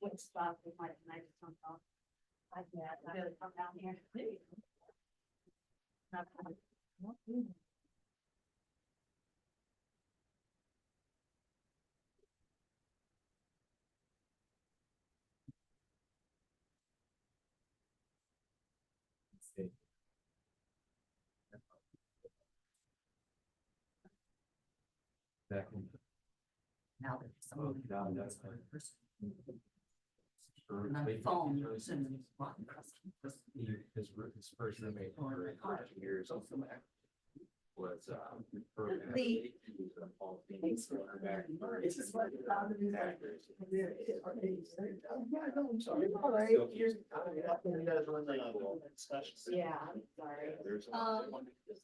What spot we might, I just don't know. Like that, I really come down here. Now that someone That's on the phone, and his first roommate for 2 years was Yeah, I'm sorry. There's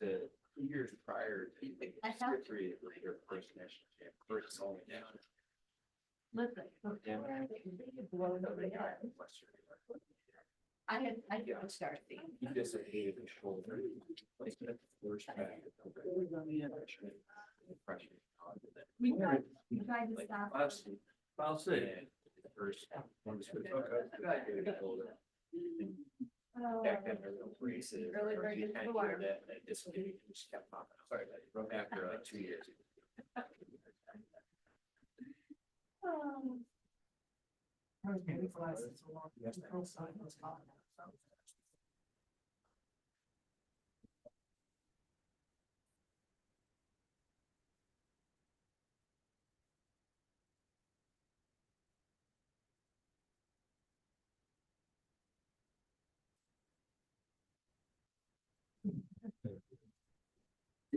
the 2 years prior to I have- three your first national champ, first only down. Listen. I do start seeing. He dislocated his shoulder. Like, the first back. We tried to stop. I'll say. The first one was good. Back then, there were no braces. Really bring it to Kind the of wire. hear that, and it dislocated, it just kept popping up. Sorry, after 2 years.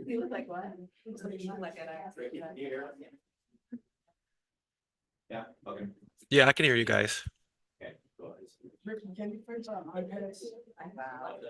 You look like what? You look like an actor. Yeah, okay. Yeah, I can hear you guys. Okay, go ahead. Can you print on iPads? I found.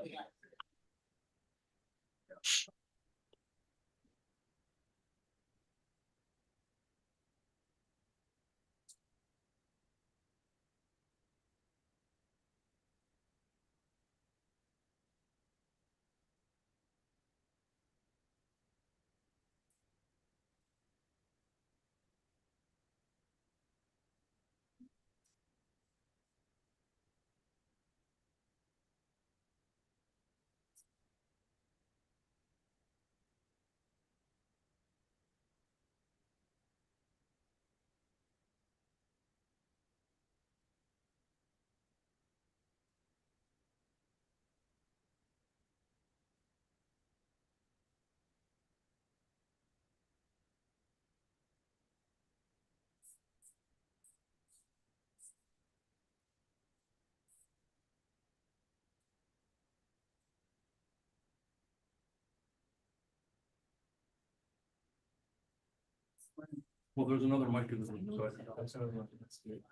Well, there's another mic in the room, so that's how that's good.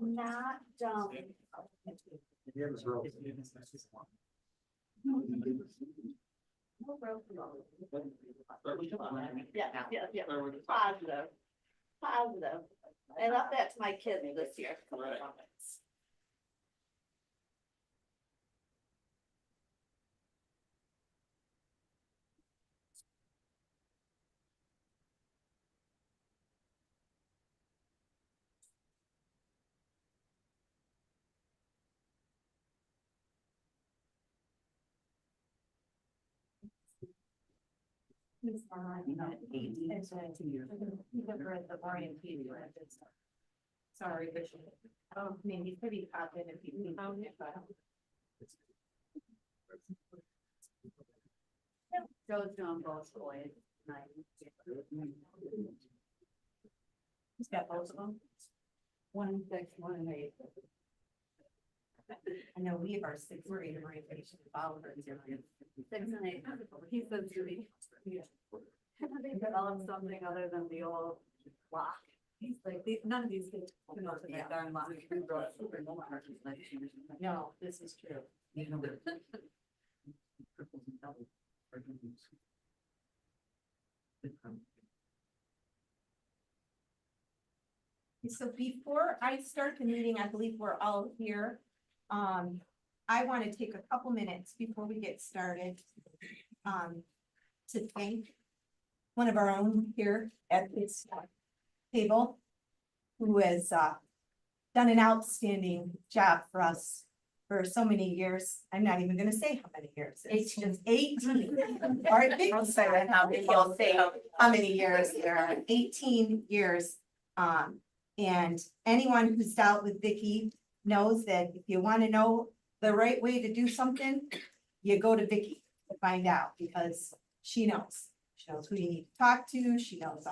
Not dumb. Yeah, yeah, yeah, positive, positive. I left that to my kids this year. He's fine. It's 2 years. He's over at the orientation. Sorry, but I mean, he's pretty confident if you found it, but. Joe's doing both boys. He's got both of them. 1 and 6, 1 and 8. I know we have our 6th grade orientation. Oliver is 6 and 8. He says to me, they developed something other than the old lock. He's like, none of these kids come up with that darn lock. No, this is true. You know. So before I start the meeting, I believe we're all here. I want to take a couple minutes before we get started. To thank one of our own here at this table, who has done an outstanding job for us for so many years. I'm not even gonna say how many years. It's just 18. All right, big say right now, you'll say how many years there are. 18 years. And anyone who's dealt with Vicky knows that if you want to know the right way to do something, you go to Vicky to find out, because she knows. She knows who you need to talk to. She knows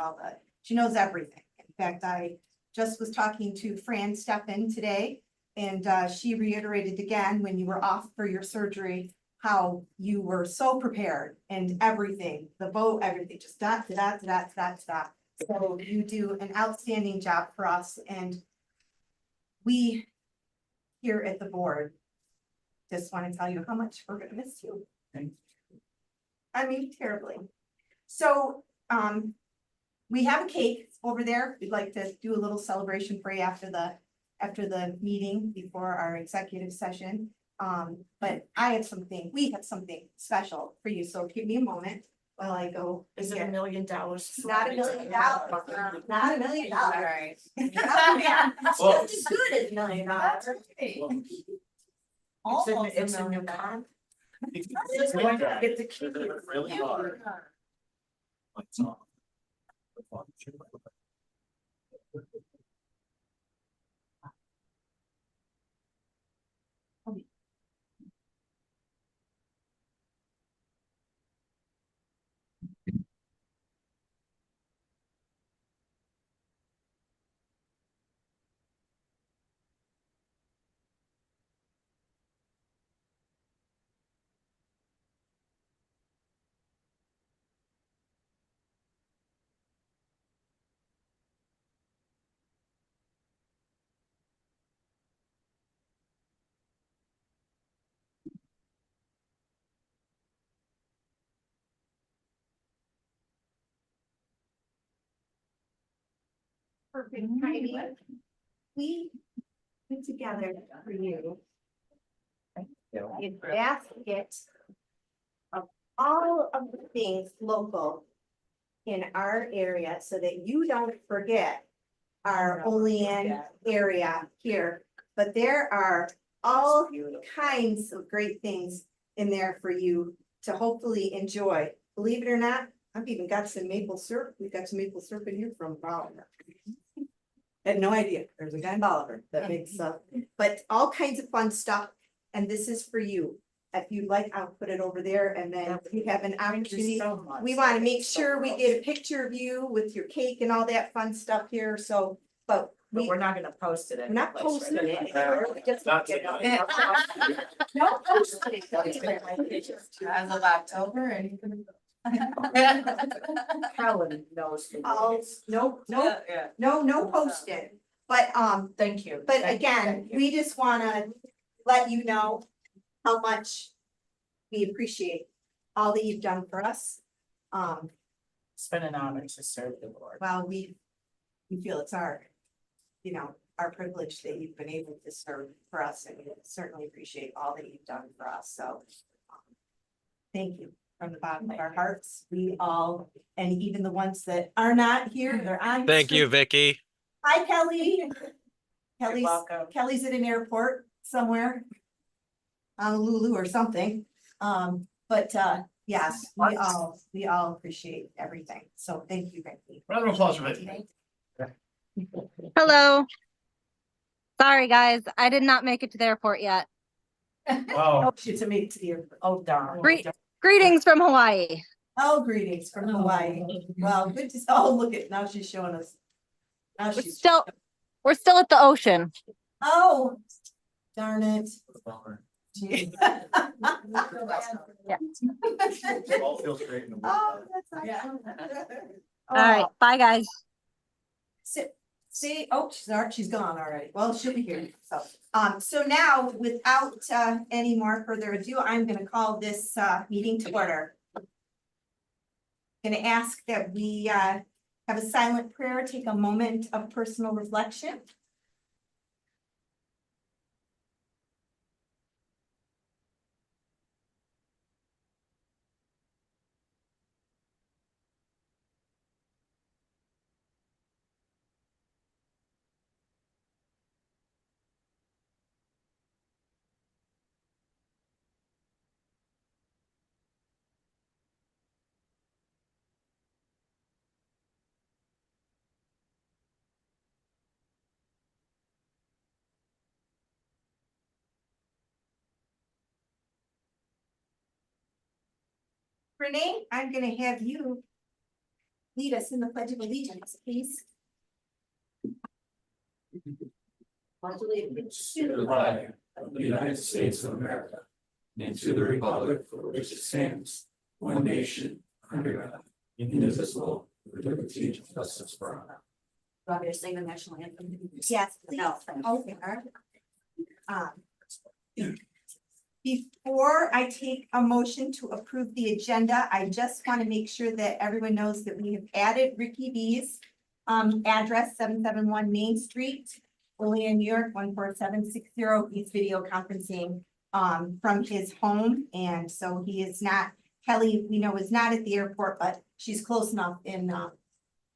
she knows everything. In fact, I just was talking to Fran Steffen today, and she reiterated again, when you were off for your surgery, how you were so prepared and everything, the vote, everything, just dot. So you do an outstanding job for us, and we here at the board just want to tell you how much we're gonna miss you. I mean, terribly. So, we have a cake over there. We'd like to do a little celebration for you after the meeting, before our executive session. But we have something special for you, so give me a moment while I go. Is it $1 million? It's not $1 million. Not $1 million. Right. It's Whoa. just as good as $1 million. It's a new car. It's going to like get that. the key. Really hard. Lights off. Perfect timing. We put together for you a basket of all of the things local in our area, so that you don't forget our Olean area here. But there are all kinds of great things in there for you to hopefully enjoy. Believe it or not, I've even got some maple syrup. We've got some maple syrup in here from Bolivar. Had no idea. There's a guy in Bolivar that makes stuff, but all kinds of fun stuff. And this is for you. If you'd like, I'll put it over there, and then you have an opportunity. We want to make sure we get a picture of you with your cake and all that fun stuff here. So, but We're not gonna post it. we're not posting it. We're just- Not today. No posting it. As of October and. Helen knows. No posting. But, Thank you. but Thank you, again, thank you. we just wanna let you know how much we appreciate all that you've done for us. It's been an honor to serve the board. Well, we feel it's our privilege that you've been able to serve for us, and we certainly appreciate all that you've done for us, so. Thank you from the bottom of our hearts. We all, and even the ones that are not here, they're on. Thank you, Vicky. Hi, Kelly. You're welcome. Kelly's at an airport somewhere. Honolulu or something. But Yes, we all appreciate everything. So thank you, Becky. Round of applause for Vicky. Hello. Sorry, guys. I did not make it to the airport yet. Oh, She to me to the, oh darn. Greetings from Hawaii. Oh, greetings from Hawaii. Well, good to, oh, look at, now she's showing us. Now We're she's, we're still at the ocean. oh, darn it. Gee. all feels great. in the Oh, world. that's awesome. All right. Bye, guys. See, oh, she's gone already. Well, she'll be here. So now without any more further ado, I'm gonna call this meeting to order. Gonna ask that we have a silent prayer, take a moment of personal reflection. Renee, I'm gonna have you lead us in the Pledge of Allegiance, please. To the flag of the United States of America, and to the republic for which it stands, one nation, under God, indivisible, with liberty and justice for all. Rob, you're saying the national anthem. Yes, please. No, thank you. Okay. Before I take a motion to approve the agenda, I just want to make sure that everyone knows that we have added Ricky B's address 771 Main Street, Olean, New York 14760. He's video conferencing from his home, and so he is not, Kelly, we know, is not at the airport, but she's close enough in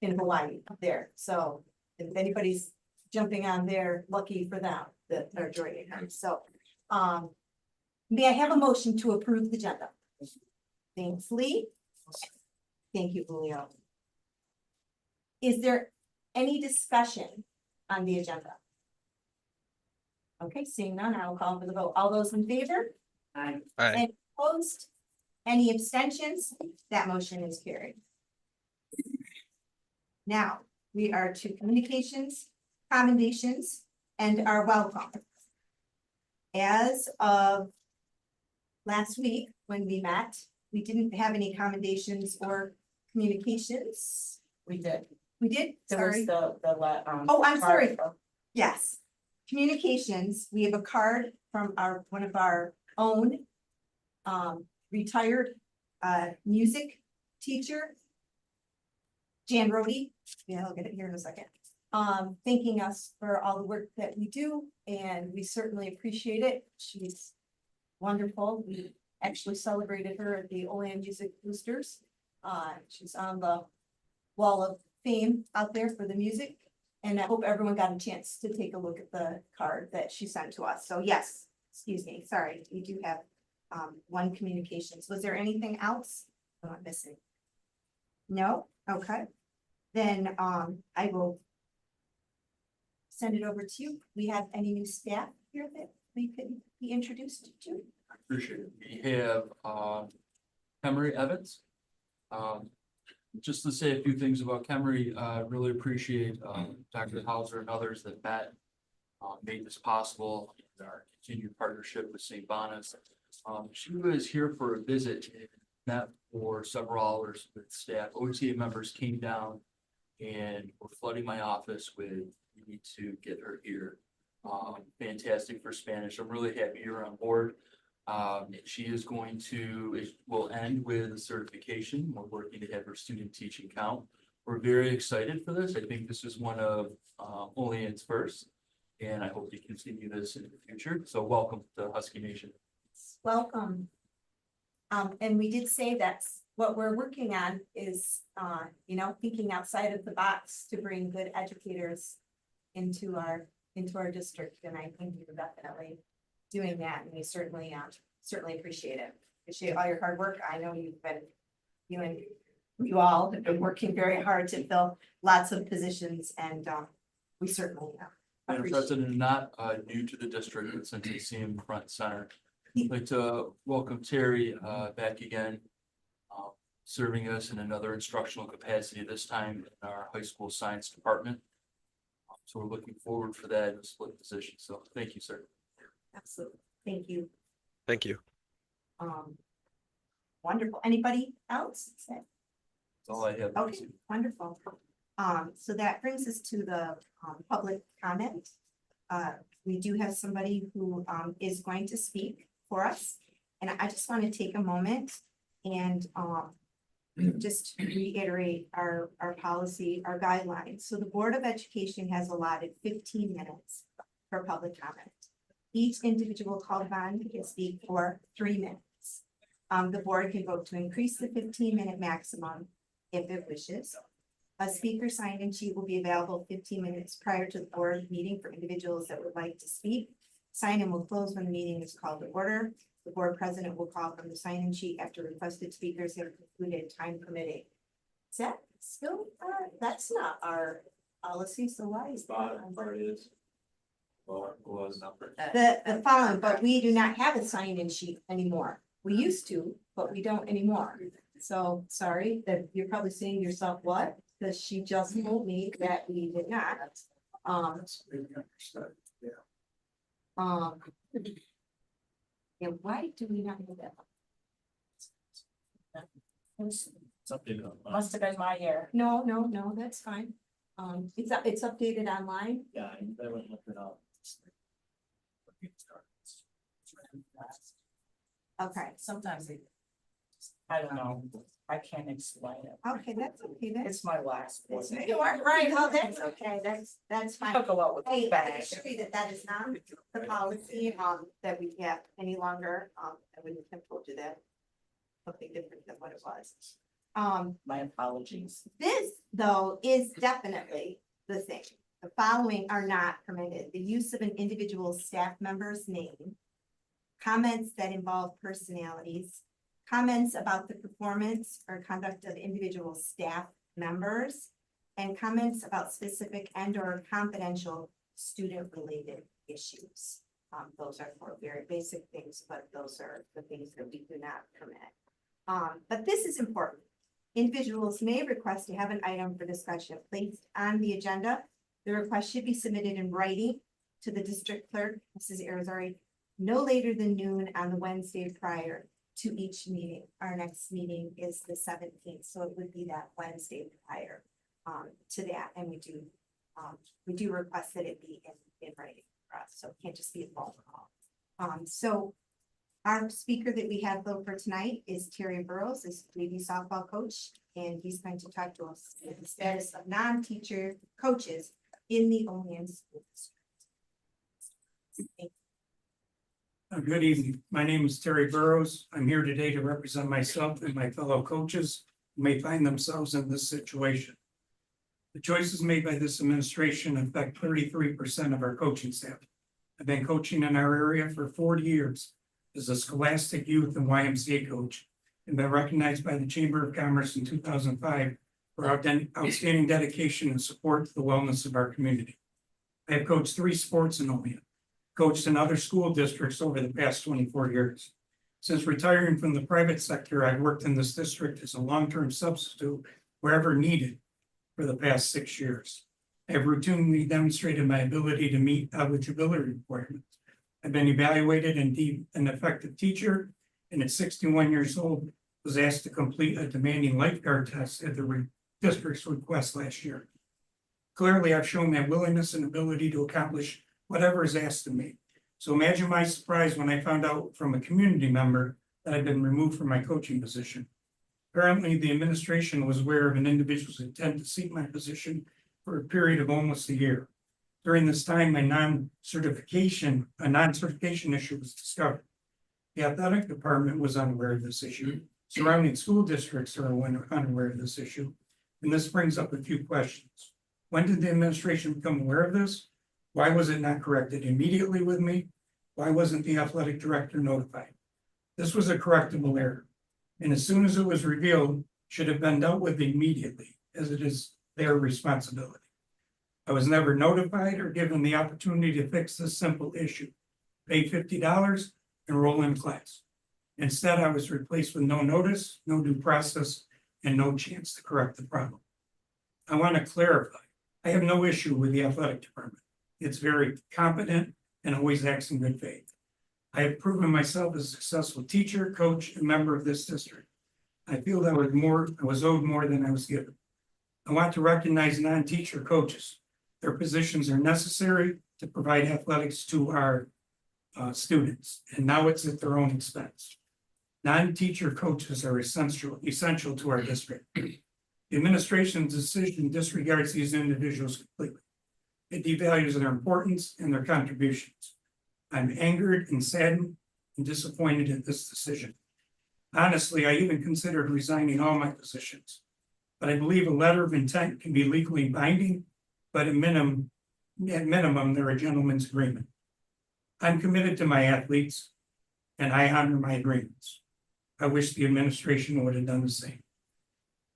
Hawaii up there. So if anybody's jumping on there, lucky for them that they're joining him. So may I have a motion to approve the agenda? Thanks, Lee. Thank you, Julio. Is there any discussion on the agenda? Okay, seeing none, I will call for the vote. All those in favor? Aye. Any opposed? Any abstentions? That motion is carried. Now, we are to communications, commendations, and our welcome. As of last week, when we met, we didn't have any commendations or communications. We did. We did, There was sorry. Oh, I'm sorry. Yes. Communications, we have a card from one of our own retired music teacher, Jan Rhodey. Yeah, I'll get it here in a second. Thanking us for all the work that we do, and we certainly appreciate it. She's wonderful. We actually celebrated her at the Olean Music Boosters. She's on the wall of fame out there for the music. And I hope everyone got a chance to take a look at the card that she sent to us. So yes, excuse me, sorry, we do have one communications. Was there anything else I'm not missing? No? Okay. Then I will send it over to you. We have any new staff here that we could be introduced to? Appreciate it. We have Emery Evans. Just to say a few things about Kemery, really appreciate Dr. Hauser and others that made this possible, our continued partnership with St. Bonus. She was here for a visit and met for several hours with staff. OTA members came down and were flooding my office with, we need to get her here. Fantastic for Spanish. I'm really happy you're on board. She is going to, it will end with certification. We're working to have her student teaching count. We're very excited for this. I think this is one of Olean's first, and I hope to continue this in the future. So welcome to Husky Nation. Welcome. And we did say that's what we're working on is, thinking outside of the box to bring good educators into our district. And I think you're definitely doing that, and we certainly appreciate it. appreciate all your hard work. I know you all have been working very hard to fill lots of positions and, we certainly Madam appreciate. President, not new to the district, but since you see him front and center. I'd like to welcome Terry back again. Serving us in another instructional capacity, this time in our high school science department. So we're looking forward for that in a split position. So thank you, sir. Absolutely. Thank you. Thank you. Wonderful. Anybody else? That's all I have. Okay, wonderful. So that brings us to the public comment. We do have somebody who is going to speak for us. And I just want to take a moment and just reiterate our policy, our guidelines. So the Board of Education has allotted 15 minutes for public comment. Each individual called upon can speak for 3 minutes. The board can vote to increase the 15-minute maximum if it wishes. A speaker sign-in sheet will be available 15 minutes prior to the board meeting for individuals that would like to speak. Sign-in will close when the meeting is called to order. The board president will call from the sign-in sheet after requested speakers have concluded, time permitting. Is that still, that's not our policy, so why is that? Bottom part is. Well, it was number. The following, but we do not have a sign-in sheet anymore. We used to, but we don't anymore. So, sorry, that you're probably saying to yourself, what? Because she just told me that we did not. Yeah, why do we not have that? Something. Must have been my year. No, that's fine. It's updated online. Yeah, I went looking it up. Okay, Sometimes it. I don't know. I can't explain it. okay, that's okay. That's. It's my last one. You are right. Well, that's okay. That's fine. I'll go out with Hey, a I bag. assure you that that is not the policy, that we have any longer, I wouldn't have told you that. Something different than what it was. My apologies. This, though, is definitely the thing. The following are not permitted. The use of an individual staff member's name, comments that involve personalities, comments about the performance or conduct of individual staff members, and comments about specific and/or confidential student-related issues. Those are 4 very basic things, but those are the things that we do not permit. But this is important. Individuals may request to have an item for discussion placed on the agenda. The request should be submitted in writing to the district clerk, Mrs. Irizarry, no later than noon on the Wednesday prior to each meeting. Our next meeting is the 17th, so it would be that Wednesday prior to that, and we do request that it be in writing for us, so it can't just be a phone call. So our speaker that we have though for tonight is Terry Burrows, is lady softball coach, and he's going to talk to us about the status of non-teacher coaches in the Olean school district. Good evening. My name is Terry Burrows. I'm here today to represent myself and my fellow coaches who may find themselves in this situation. The choices made by this administration affect 33% of our coaching staff. I've been coaching in our area for 40 years as a scholastic youth and YMCA coach, and been recognized by the Chamber of Commerce in 2005 for our outstanding dedication and support to the wellness of our community. I have coached 3 sports in Olean, coached in other school districts over the past 24 years. Since retiring from the private sector, I've worked in this district as a long-term substitute wherever needed for the past 6 years. I have routinely demonstrated my ability to meet eligibility requirements. I've been evaluated and deemed an effective teacher, and at 61 years old, was asked to complete a demanding lifeguard test at the district's request last year. Clearly, I've shown my willingness and ability to accomplish whatever is asked of me. So imagine my surprise when I found out from a community member that I'd been removed from my coaching position. Apparently, the administration was aware of an individual's intent to seek my position for a period of almost a year. During this time, a non-certification issue was discovered. The athletic department was unaware of this issue. Surrounding school districts are unaware of this issue. And this brings up a few questions. When did the administration become aware of this? Why was it not corrected immediately with me? Why wasn't the athletic director notified? This was a correctable error, and as soon as it was revealed, should have been dealt with immediately, as it is their responsibility. I was never notified or given the opportunity to fix this simple issue. Pay $50, enroll in class. Instead, I was replaced with no notice, no due process, and no chance to correct the problem. I want to clarify, I have no issue with the athletic department. It's very competent and always acts in good faith. I have proven myself as a successful teacher, coach, and member of this district. I feel that I was owed more than I was given. I want to recognize non-teacher coaches. Their positions are necessary to provide athletics to our students, and now it's at their own expense. Non-teacher coaches are essential to our district. The administration's decision disregards these individuals completely. It devalues their importance and their contributions. I'm angered and saddened and disappointed at this decision. Honestly, I even considered resigning all my positions. But I believe a letter of intent can be legally binding, but at minimum, they're a gentleman's agreement. I'm committed to my athletes, and I honor my agreements. I wish the administration would have done the same.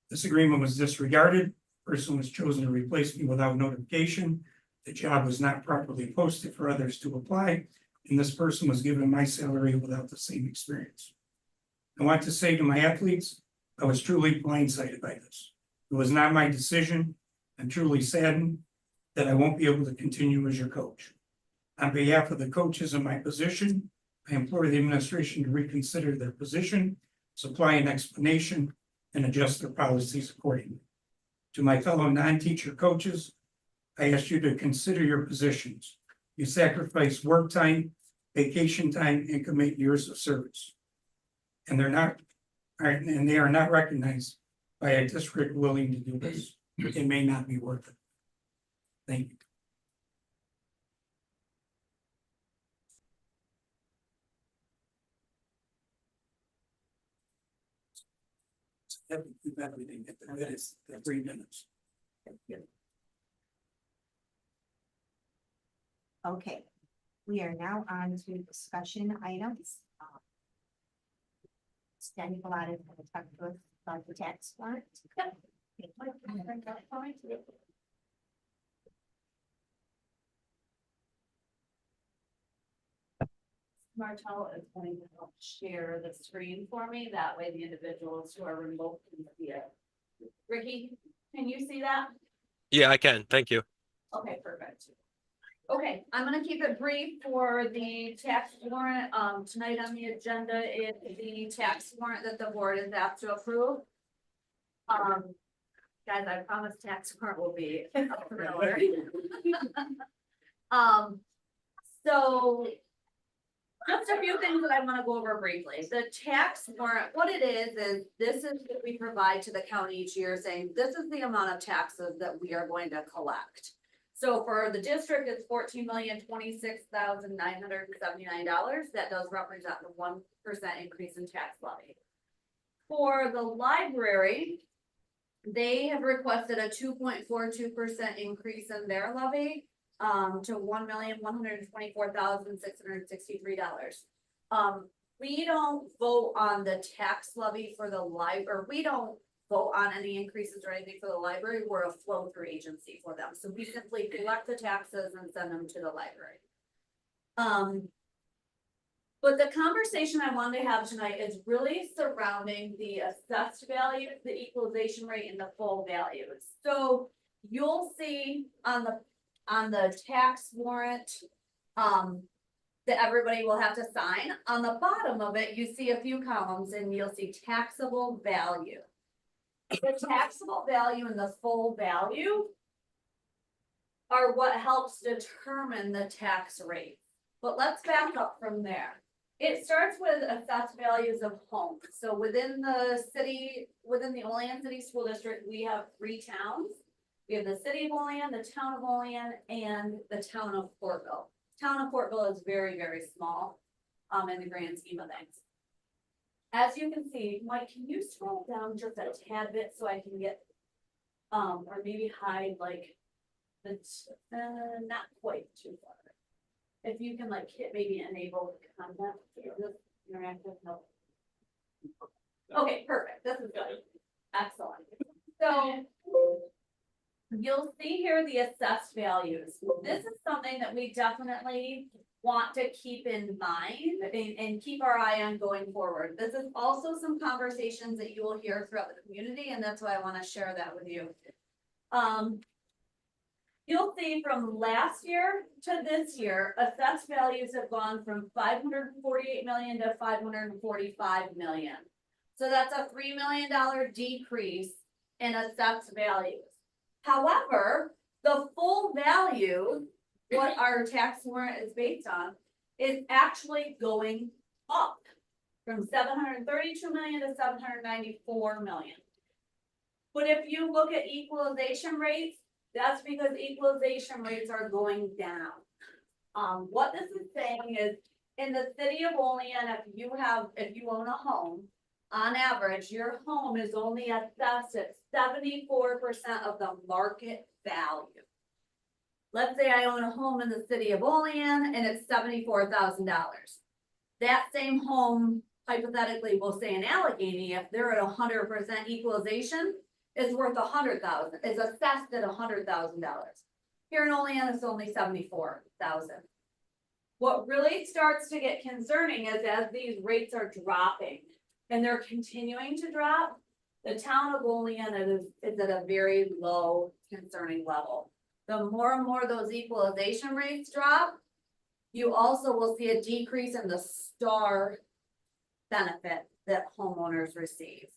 This agreement was disregarded. The person was chosen to replace me without notification. The job was not properly posted for others to apply, and this person was given my salary without the same experience. I want to say to my athletes, I was truly blindsided by this. It was not my decision. I'm truly saddened that I won't be able to continue as your coach. On behalf of the coaches in my position, I implore the administration to reconsider their position, supply an explanation, and adjust their policies accordingly. To my fellow non-teacher coaches, I ask you to consider your positions. You sacrifice work time, vacation time, and commit years of service. And they are not recognized by a district willing to do this. It may not be worth it. Thank you. Everything at the minutes, the 3 minutes. Okay, we are now on to discussion items. Danny Bellata is going to talk to us about the tax warrant. Martel is going to help share the screen for me. That way the individuals who are remote can see it. Ricky, can you see that? Yeah, I can. Thank you. Okay, perfect. Okay, I'm gonna keep it brief for the tax warrant. Tonight on the agenda is the tax warrant that the board is asked to approve. Guys, I promise tax warrant will be a thriller. So just a few things that I want to go over briefly. The tax warrant, what it is this is what we provide to the county each year saying this is the amount of taxes that we are going to collect. So for the district, it's $14,026,979. That does represent the 1% increase in tax levy. For the library, they have requested a 2.42% increase in their levy to $1,124,663. We don't vote on the tax levy for the library. We don't vote on any increases or anything for the library. We're a flow-through agency for them. So we simply collect the taxes and send them to the library. But the conversation I wanted to have tonight is really surrounding the assessed value, the equalization rate, and the full values. So you'll see on the tax warrant that everybody will have to sign. On the bottom of it, you see a few columns and you'll see taxable value. The taxable value and the full value are what helps determine the tax rate. But let's back up from there. It starts with assessed values of homes. So within the Olean City School District, we have 3 towns. We have the city of Olean, the town of Olean, and the town of Portville. Town of Portville is very, very small in the grand scheme of things. As you can see, Mike, can you scroll down just a tad bit so I can get, or maybe hide like the, not quite too far. If you can like hit maybe enable content, Interactive, no. Okay, perfect, this is good, excellent. So you'll see here the assessed values. This is something that we definitely want to keep in mind and keep our eye on going forward. This is also some conversations that you will hear throughout the community, and that's why I want to share that with you. You'll see from last year to this year, assessed values have gone from 548 million to 545 million. So that's a $3 million decrease in assessed values. However, the full value, what our tax warrant is based on, is actually going up from 732 million to 794 million. But if you look at equalization rates, that's because equalization rates are going down. What this is saying is, in the city of Olean, if you own a home, on average, your home is only assessed at 74% of the market value. Let's say I own a home in the city of Olean and it's $74,000. That same home, hypothetically, we'll say in Allegheny, if they're at 100% equalization, is worth 100,000, is assessed at $100,000. Here in Olean, it's only 74,000. What really starts to get concerning is as these rates are dropping and they're continuing to drop, the town of Olean is at a very low concerning level. The more and more those equalization rates drop, you also will see a decrease in the STAR benefit that homeowners receive.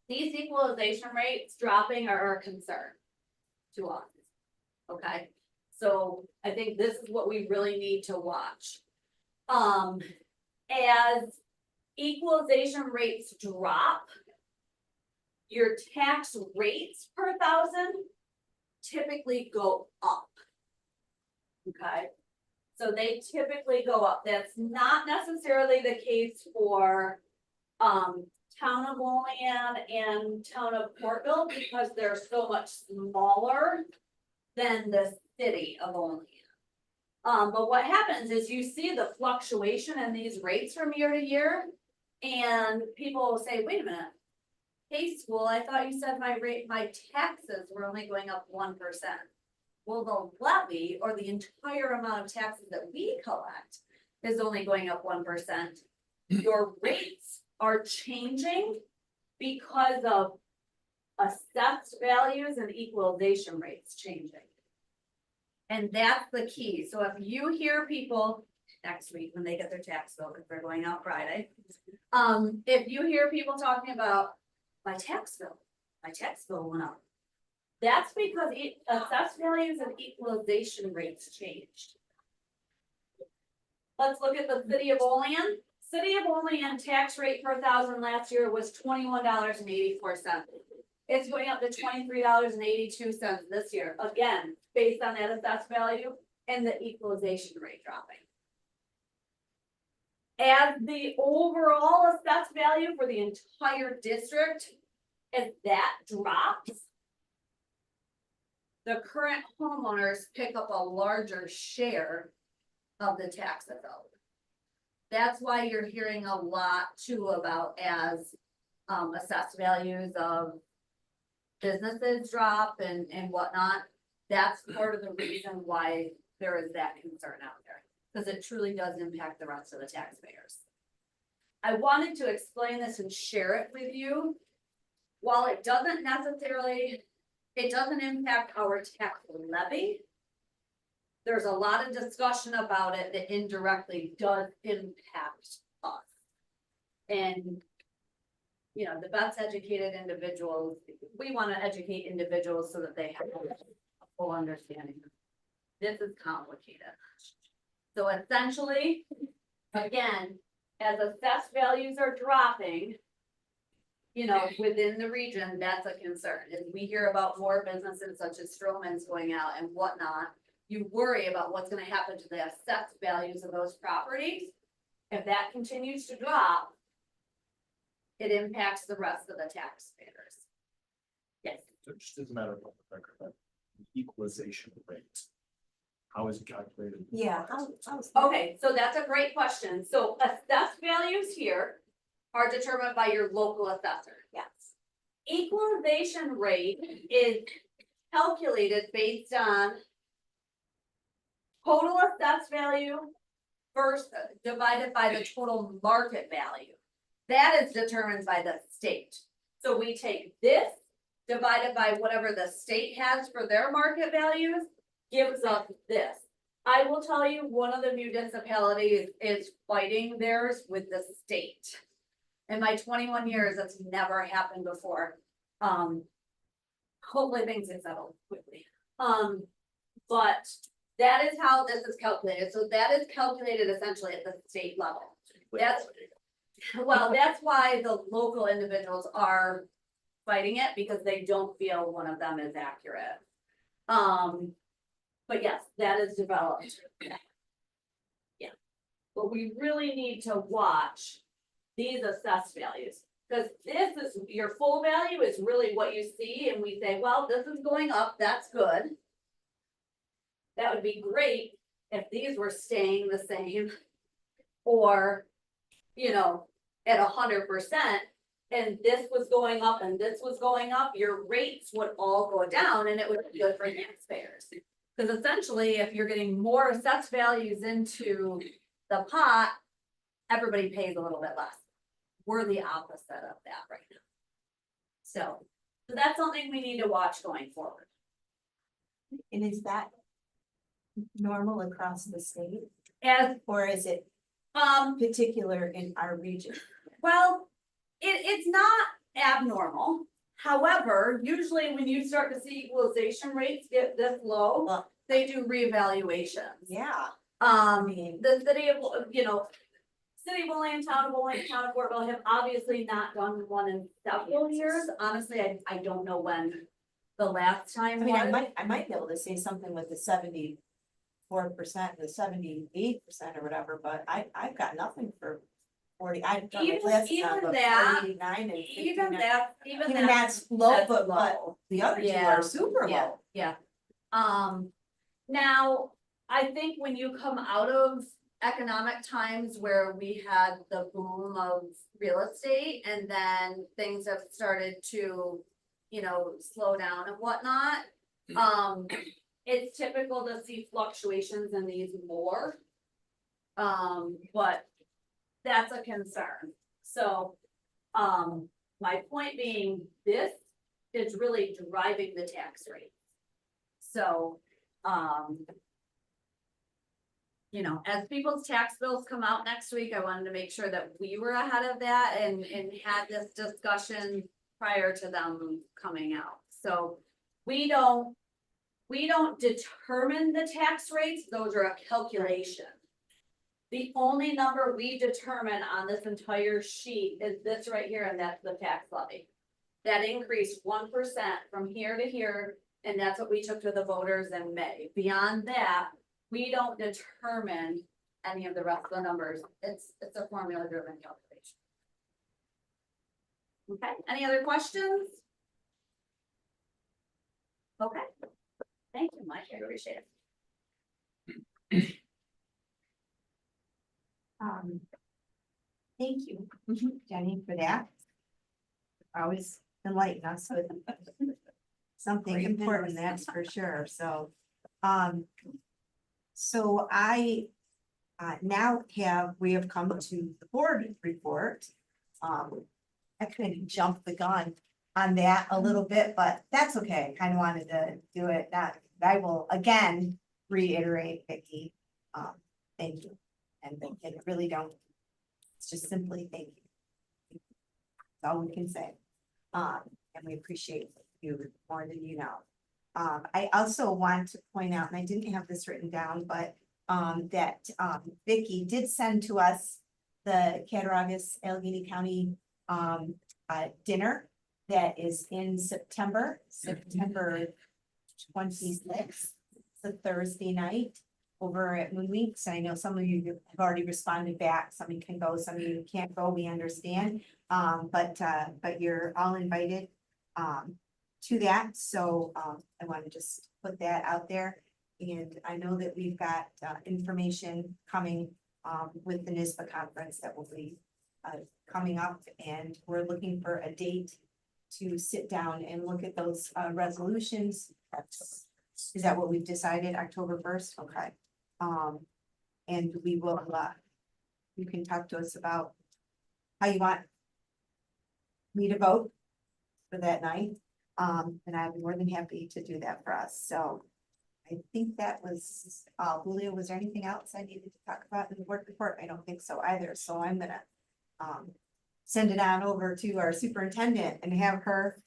These equalization rates dropping are a concern to us. Okay, so I think this is what we really need to watch. As equalization rates drop, your tax rates per thousand typically go up. Okay, so they typically go up. That's not necessarily the case for town of Olean and town of Portville because they're so much smaller than the city of Olean. But what happens is you see the fluctuation in these rates from year to year, and people will say, wait a minute, hey school, I thought you said my taxes were only going up 1%. Well, the levy or the entire amount of taxes that we collect is only going up 1%. Your rates are changing because of assessed values and equalization rates changing. And that's the key. So if you hear people next week when they get their tax bill, because they're going out Friday, if you hear people talking about my tax bill went up. That's because assessed values and equalization rates changed. Let's look at the city of Olean. City of Olean tax rate per thousand last year was $21.84. It's going up to $23.82 this year, again, based on that assessed value and the equalization rate dropping. As the overall assessed value for the entire district, as that drops, the current homeowners pick up a larger share of the tax bill. That's why you're hearing a lot too about as assessed values of businesses drop and whatnot. That's part of the reason why there is that concern out there, because it truly does impact the rest of the taxpayers. I wanted to explain this and share it with you. While it doesn't impact our tax levy, there's a lot of discussion about it that indirectly does impact us. And, you know, the best educated individuals, we want to educate individuals so that they have a full understanding. This is complicated. So essentially, again, as assessed values are dropping, you know, within the region, that's a concern. As we hear about more businesses such as Stroman's going out and whatnot, you worry about what's going to happen to the assessed values of those properties. If that continues to drop, it impacts the rest of the taxpayers. Yes. So just as a matter of public record, that equalization rate, How is it calculated? Yeah. Okay, so that's a great question. So assessed values here are determined by your local assessor. Yes. Equalization rate is calculated based on total assessed value first divided by the total market value. That is determined by the state. So we take this divided by whatever the state has for their market values, gives us this. I will tell you, one of the municipalities is fighting theirs with the state. In my 21 years, that's never happened before. Hopefully things get settled quickly. But that is how this is calculated. So that is calculated essentially at the state level. That's why the local individuals are fighting it, because they don't feel one of them is accurate. But yes, that is developed. Yeah. But we really need to watch these assessed values, because this is your full value is really what you see, and we say, well, this is going up, that's good. That would be great if these were staying the same, or, you know, at 100%, and this was going up and this was going up, your rates would all go down, and it would be good for taxpayers. Because essentially, if you're getting more assessed values into the pot, everybody pays a little bit less. We're the opposite of that right now. So that's something we need to watch going forward. And is that normal across the state, or is it particular in our region? Well, it's not abnormal. However, usually when you start to see equalization rates get this low, Well, they do reevaluations. yeah, I mean, The city of, City of Olean, Town of Olean, Town of Portville have obviously not done one in several years. Honestly, I don't know when the last time I mean, was. I might be able to say something with the 74%, the 78% or whatever, but I've got nothing for 40. I've done Even- classes even on, but that- 49 and Even 59. that, Even that's low, that's but low. the other two Yeah, are super Yeah, low. yeah. Now, I think when you come out of economic times where we had the boom of real estate, and then things have started to, slow down and whatnot. It's typical to see fluctuations in these more. But that's a concern. So, my point being, this is really driving the tax rate. So, as people's tax bills come out next week, I wanted to make sure that we were ahead of that and had this discussion prior to them coming out. So we don't determine the tax rates, those are a calculation. The only number we determine on this entire sheet is this right here, and that's the tax levy. That increased 1% from here to here, and that's what we took to the voters in May. Beyond that, we don't determine any of the rest of the numbers. It's a formula driven calculation. Okay, any other questions? Okay, thank you, Mike, I appreciate it. Thank you, Jenny, for that. Always enlighten us with something Great important, minutes. that's for sure, so. So I we have come to the board report. I kind of jumped the gun on that a little bit, but that's okay, kind of wanted to do it, I will again reiterate, Vicky, thank you. And I really don't, it's just simply thank you. That's all we can say. And we appreciate you more than you know. I also want to point out, and I didn't have this written down, but that Vicky did send to us the Cattaraugus Allegheny County dinner that is in September 26th. It's a Thursday night over at Moon Weeks. I know some of you have already responded back. Some of you can go, some of you can't go, we understand. But you're all invited to that, so I want to just put that out there. And I know that we've got information coming with the NISBA conference that will be coming up, and we're looking for a date to sit down and look at those resolutions. Is that what we've decided, October 1st? Okay. And we will, you can talk to us about how you want me to vote for that night. And I'd be more than happy to do that for us. So I think that was, Julio, was there anything else I needed to talk about in the work report? I don't think so either. So I'm gonna send it on over to our superintendent and have her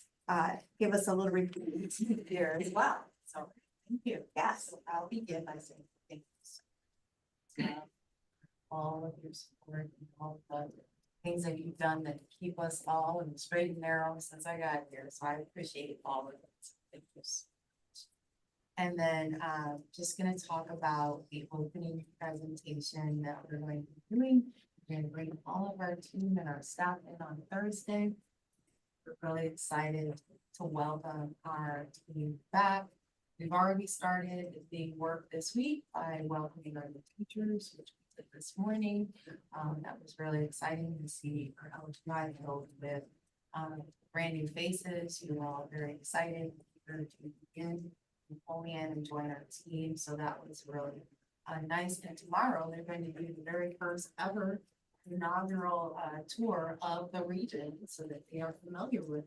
give us a little report here as well. So thank you. Yes, I'll begin by saying thank you. All of your support and all the things that you've done that keep us all in the straight and narrow since I got here, so I appreciate all of it. Thank you so much. And then just gonna talk about the opening presentation that we're going to be doing. We're gonna bring all of our team and our staff in on Thursday. We're really excited to welcome our team back. We've already started the work this week by welcoming our new teachers, which we did this morning. That was really exciting to see our LGI filled with brand new faces who are all very excited to begin in Olean and join our team. So that was really nice. And tomorrow they're going to do the very first ever inaugural tour of the region so that they are familiar with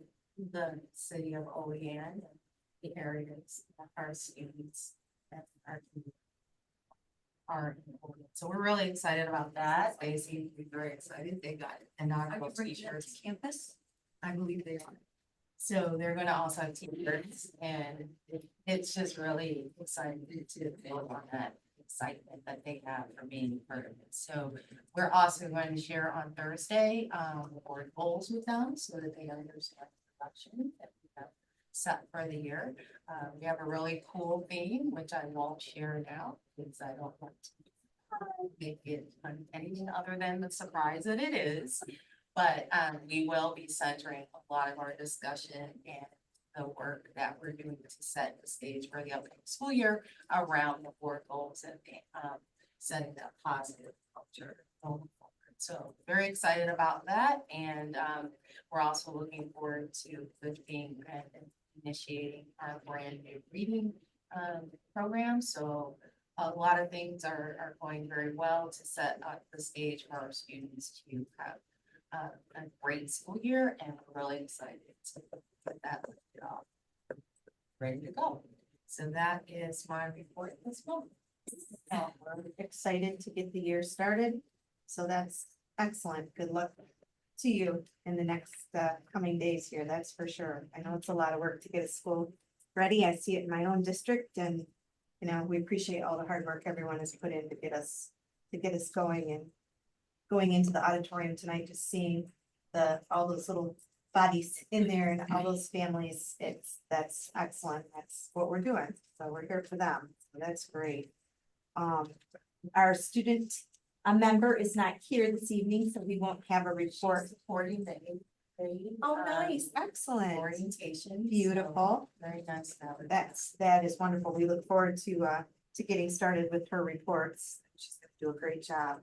the city of Olean and the areas that our students and our community are in Olean. So we're really excited about that. They seem to be very excited. They got inaugural t-shirts. Campus. I believe they are. So they're gonna also have t-shirts, and it's just really exciting to build on that excitement that they have for being part of it. So we're also going to share on Thursday, board goals with them so that they understand the production that we have set for the year. We have a really cool theme, which I won't share now because I don't want to make it anything other than the surprise that it is. But we will be centering a lot of our discussion and the work that we're doing to set the stage for the upcoming school year around the board goals and setting that positive culture going forward. So very excited about that. And we're also looking forward to lifting and initiating our brand new reading program. So a lot of things are going very well to set up the stage for our students to have a great school year, and we're really excited to put that ready to go. So that is my report this month. We're excited to get the year started. So that's excellent. Good luck to you in the next coming days here. That's for sure. I know it's a lot of work to get a school ready. I see it in my own district, and you know, we appreciate all the hard work everyone has put in to get us going, and going into the auditorium tonight, just seeing all those little bodies in there and all those families. That's excellent. That's what we're doing. So we're here for them. So that's great. Our student, a member is not here this evening, so we won't have a report. Supporting the Oh, nice. Excellent. orientation. Beautiful. So very nice. That is wonderful. We look forward to getting started with her reports. She's gonna do a great job.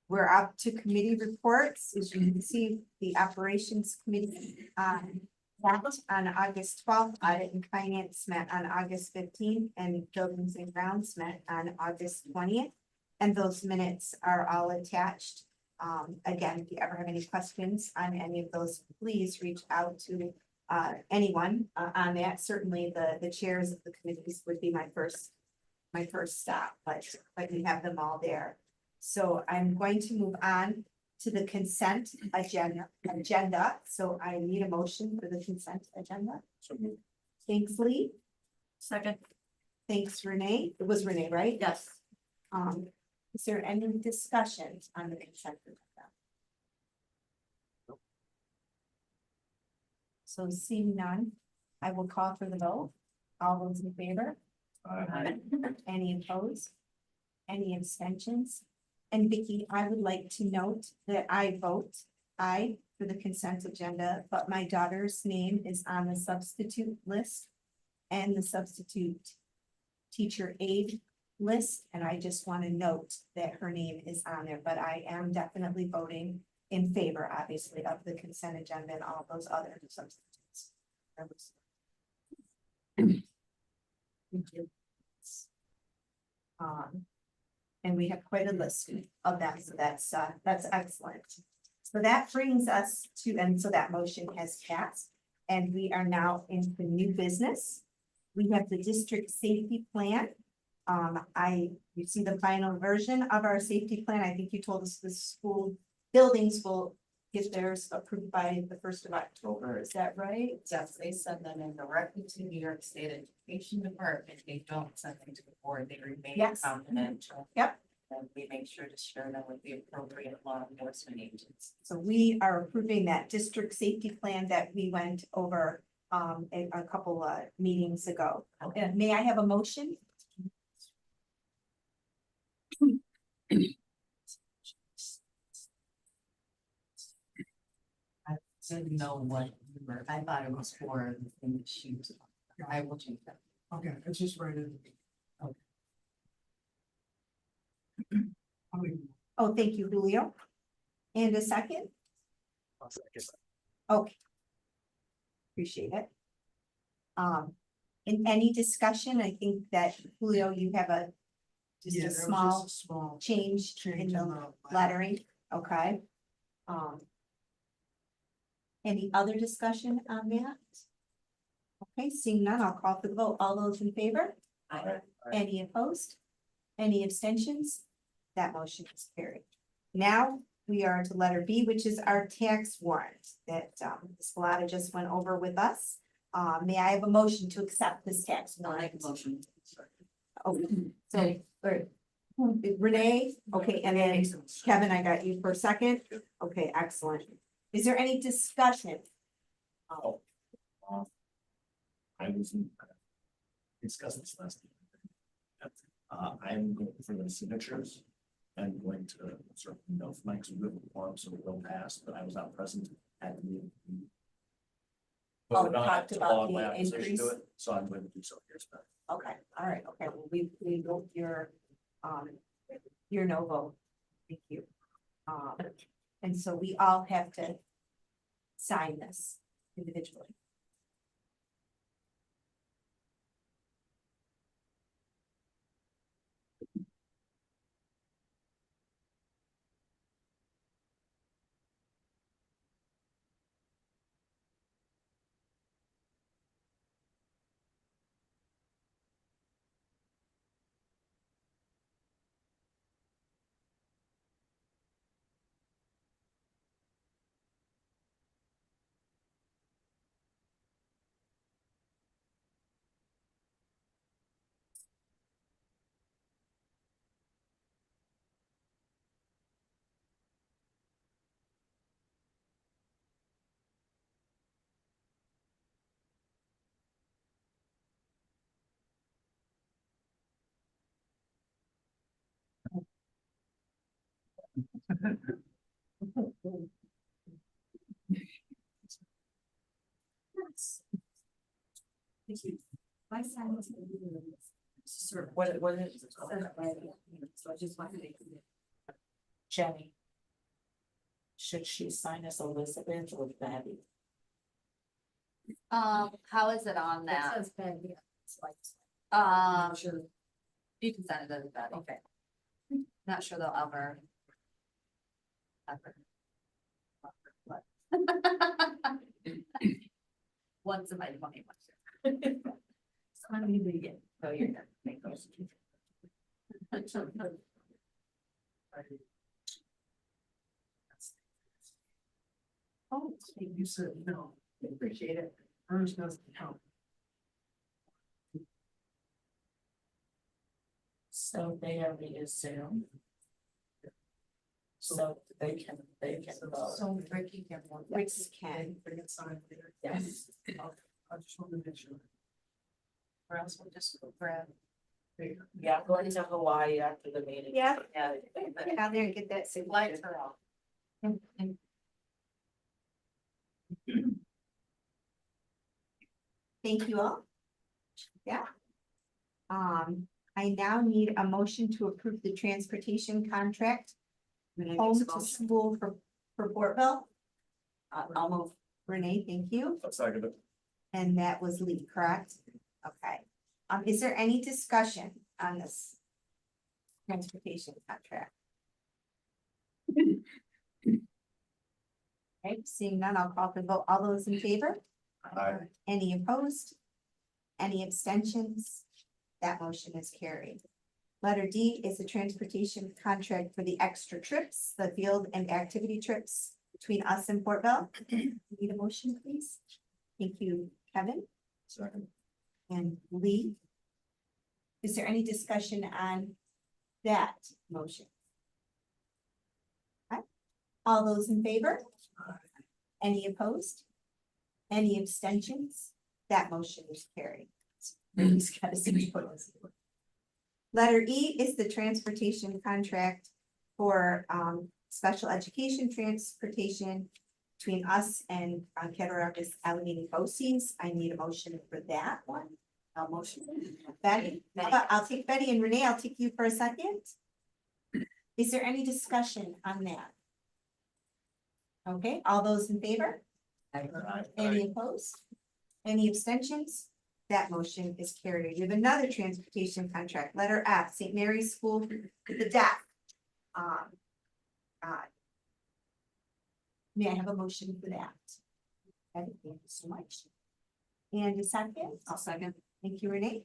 We're up to committee reports. As you can see, the operations committee met on August 12th, audit and finance met on August 15th, and buildings and grounds met on August 20th. And those minutes are all attached. Again, if you ever have any questions on any of those, please reach out to anyone on that. Certainly the chairs of the committees would be my first stop, but you have them all there. So I'm going to move on to the consent agenda. So I need a motion for the consent agenda. Thanks, Lee. Second. Thanks, Renee. It was Renee, right? Yes. Is there any discussion on the consent agenda? So seeing none, I will call for the vote. All those in favor? Any opposed? Any abstentions? And Vicky, I would like to note that I vote aye for the consent agenda, but my daughter's name is on the substitute list. And the substitute teacher aide list, and I just want to note that her name is on there, but I am definitely voting in favor, obviously, of the consent agenda and all those other substitutes. And we have quite a list of them, so that's excellent. So that brings us to, and so that motion has passed, and we are now into the new business. We have the district safety plan. You see the final version of our safety plan. I think you told us the school buildings will get theirs approved by the 1st of October. Is that right? Yes, they send them in directly to New York State Education Department. They don't send them to the board. They remain Yes. confidential. Yep. And we make sure to share them with the appropriate law enforcement agents. So we are approving that district safety plan that we went over a couple meetings ago. And may I have a motion? I didn't know what, I thought it was for the thing that she was. I will change that. Okay, it's just right in. Oh, thank you, Julio. And a second? Okay. Appreciate it. In any discussion, I think that Julio, you have just a small change in the lettering, okay? Any other discussion on that? Okay, seeing none, I'll call for the vote. All those in favor? Any opposed? Any abstentions? That motion is carried. Now we are to letter B, which is our tax warrant that Ms. Galata just went over with us. May I have a motion to accept this tax warrant? Motion. Oh, so, Renee, okay, and then Kevin, I got you for a second. Okay, excellent. Is there any discussion? I was discussing this last. I'm going for the signatures. I'm going to sort of note Mike's written form, so it will pass, but I was not present at the meeting. Oh, Voted on it talked to about log the my opposition to increase? it, So I'm going to do so here. Okay, all right, okay, well, we vote your no vote. Thank you. And so we all have to sign this individually. My sign is. What is? So I just wanted to. Jenny. Should she sign as Elizabeth or Betty? How is it on that? says Betty. Sure. You can send it as that, okay. Not sure they'll ever. What? Once in my 20 months. So I'm gonna read it. Oh, you're gonna make those. Oh, you said no. Appreciate it. Hers doesn't count. So they already assume. So they can vote. So Ricky can. Ricky can. They get signed later. Yes. I just wanted to make sure. Or else we'll just go grab. They- Yeah, I'm going to Hawaii after the meeting. Yeah. Yeah. Get out there and get that Lights signature. are off. Thank you all. Yeah. I now need a motion to approve the transportation contract. Home to school for Portville. I'll move. Renee, thank you. I'll second it. And that was Lee, correct? Okay. Is there any discussion on this transportation contract? Okay, seeing none, I'll call for the vote. All those in favor? Aye. Any opposed? Any abstentions? That motion is carried. Letter D is the transportation contract for the extra trips, the field and activity trips between us and Portville. Need a motion, please? Thank you, Kevin Second. and Lee. Is there any discussion on that motion? Okay. All those in favor? Any opposed? Any abstentions? That motion is carried. He's got a signature. Letter E is the transportation contract for special education transportation between us and Cattaraugus Allegheny BOCES. I need a motion for that one. I'll motion. Betty, I'll take Betty, and Renee, I'll take you for a second. Is there any discussion on that? Okay, all those in favor? Any opposed? Any abstentions? That motion is carried. We have another transportation contract, letter F, St. Mary's School for the Deaf. May I have a motion for that? Betty, thank you so much. And a second? I'll second. Thank you, Renee.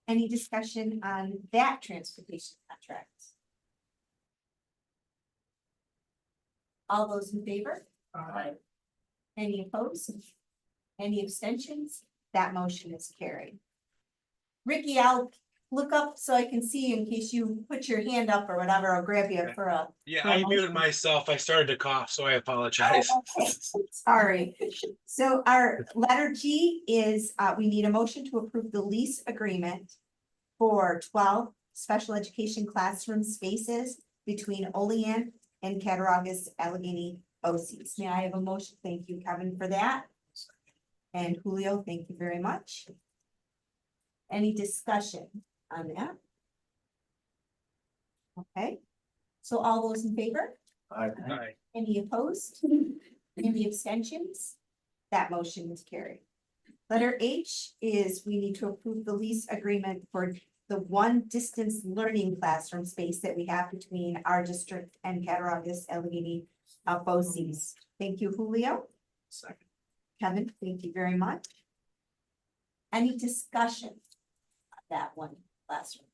Any discussion on that transportation contract? All those in favor? Aye. Any opposed? Any abstentions? That motion is carried. Ricky, I'll look up so I can see in case you put your hand up or whatever. I'll grab you for a. Yeah, for a I muted motion. myself. I started to cough, so I apologize. Okay, sorry. So our letter G is, we need a motion to approve the lease agreement for 12 special education classroom spaces between Olean and Cattaraugus Allegheny BOCES. May I have a motion? Thank you, Kevin, for that. And Julio, thank you very much. Any discussion on that? Okay, so all those in favor? Aye. Aye. Any opposed? Any abstentions? That motion is carried. Letter H is we need to approve the lease agreement for the one distance learning classroom space that we have between our district and Cattaraugus Allegheny BOCES. Thank you, Julio. Second. Kevin, thank you very much. Any discussion on that one classroom?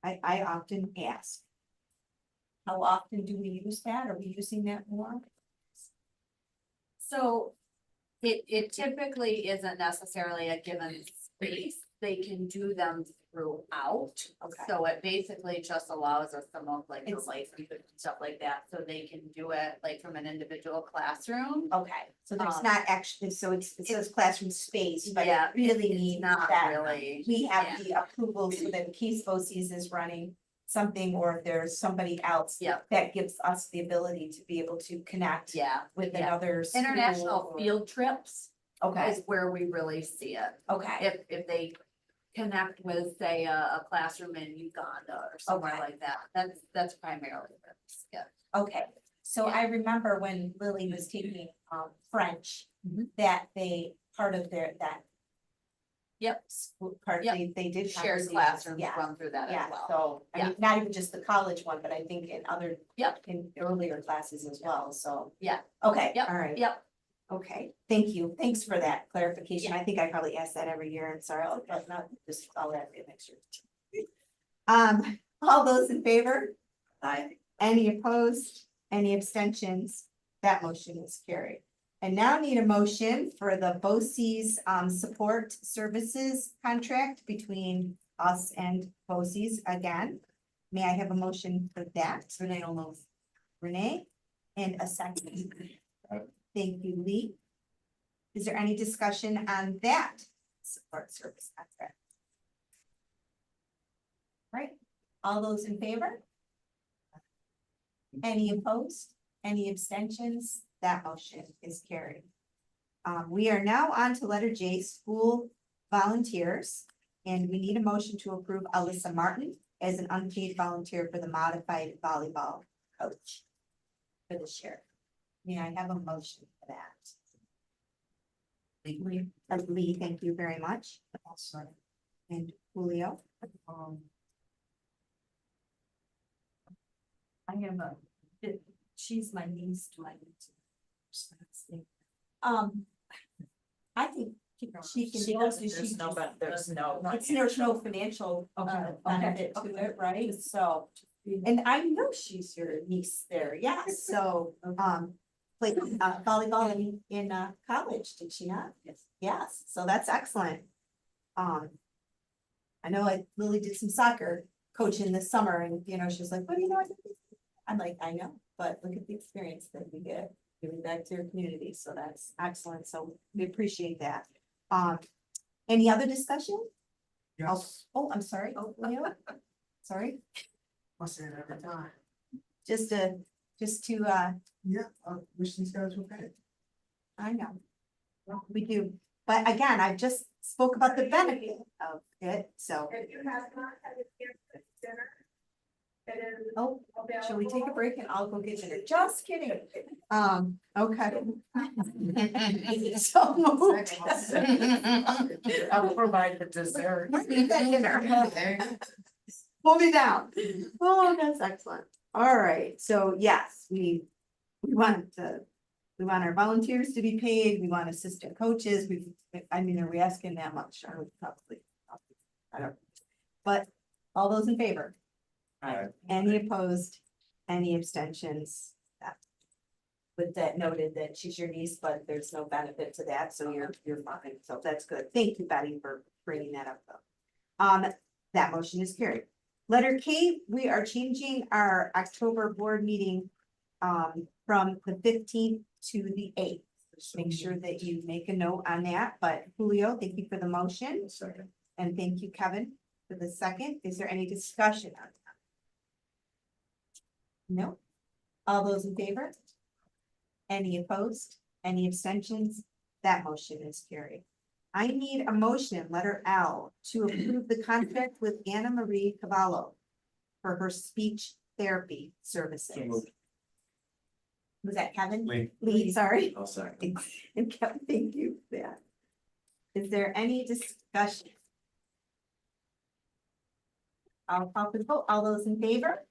I often ask. How often do we use that? Are we using that more? So it typically isn't necessarily a given space. They can do them throughout. Okay. So it basically just allows us some of like the It's- license and stuff like that, so they can do it like from an individual classroom. Okay, so there's Um, not actually, so it says classroom space, but Yeah, it really it's means not that really. we have yeah. the approval so that in case BOCES is running something or if there's somebody else. Yep. That gives us the ability to be able to connect Yeah, with yeah. another. school International or- field trips Okay, is where we really see it. okay, If they connect with, say, a classroom in Uganda or somewhere Okay. like that, that's primarily where we see it. okay. So I remember when Lily was taking French, Mhm. that they, part of their, that. Yep. School part, Yep. they did. Shared conversations, classrooms yeah. run through that Yeah, as well. so, I mean, not even just the college one, but I think in other. Yep. In earlier classes as well, so. Yeah. Okay, Yep. all right. Yep, Okay, thank you. Thanks for that clarification. I think I probably ask that every year. I'm sorry, I'll not just call that next year. All those in favor? Aye. Any opposed? Any abstentions? That motion is carried. And now need a motion for the BOCES support services contract between us and BOCES again. May I have a motion for that? Renee will move. Renee, and a second. Thank you, Lee. Is there any discussion on that support service contract? Right, all those in favor? Any opposed? Any abstentions? That motion is carried. We are now on to letter J, school volunteers. And we need a motion to approve Alyssa Martin as an unpaid volunteer for the modified volleyball coach for this year. May I have a motion for that? Lee, thank you very much. And Julio. I have she's my niece, do I need to? I think she can. She doesn't, there's no, but there's no. There's no financial benefit to it, right? So, and I know she's your niece there, yeah, so, played volleyball in college, did she not? Yes. Yes, so that's excellent. I know Lily did some soccer coaching this summer and, you know, she's like, what do you know? I'm like, I know, but look at the experience that we get giving back to your community, so that's excellent, so we appreciate that. Any other discussion? Yes. Oh, I'm sorry, Leo, sorry, I'll say it every time. just to, Yeah, I wish these guys were paid. I know. We do, but again, I just spoke about the benefit of it, so. If you have not had a chance to dinner, it is Oh, available. shall we take a break and I'll go get dinner? Just kidding. Okay. So moved. I'll provide the dessert. Pull me down. Oh, that's excellent. All right, so yes, we want our volunteers to be paid. We want assistant coaches. I mean, are we asking that much? Are we probably? I don't, but all those in favor? Aye. Any opposed? Any abstentions? With that noted that she's your niece, but there's no benefit to that, so you're fine. So that's good. Thank you, Betty, for bringing that up though. That motion is carried. Letter K, we are changing our October board meeting from the 15th to the 8th. Just make sure that you make a note on that, but Julio, thank you for the motion. Second. And thank you, Kevin, for the second. Is there any discussion on that? No? All those in favor? Any opposed? Any abstentions? That motion is carried. I need a motion, letter L, to approve the contract with Anna Marie Cavallo for her speech therapy services. Was that Kevin? Lee, sorry. I'll second. And Kevin, thank you for that. Is there any discussion? I'll call for the vote. All those in favor?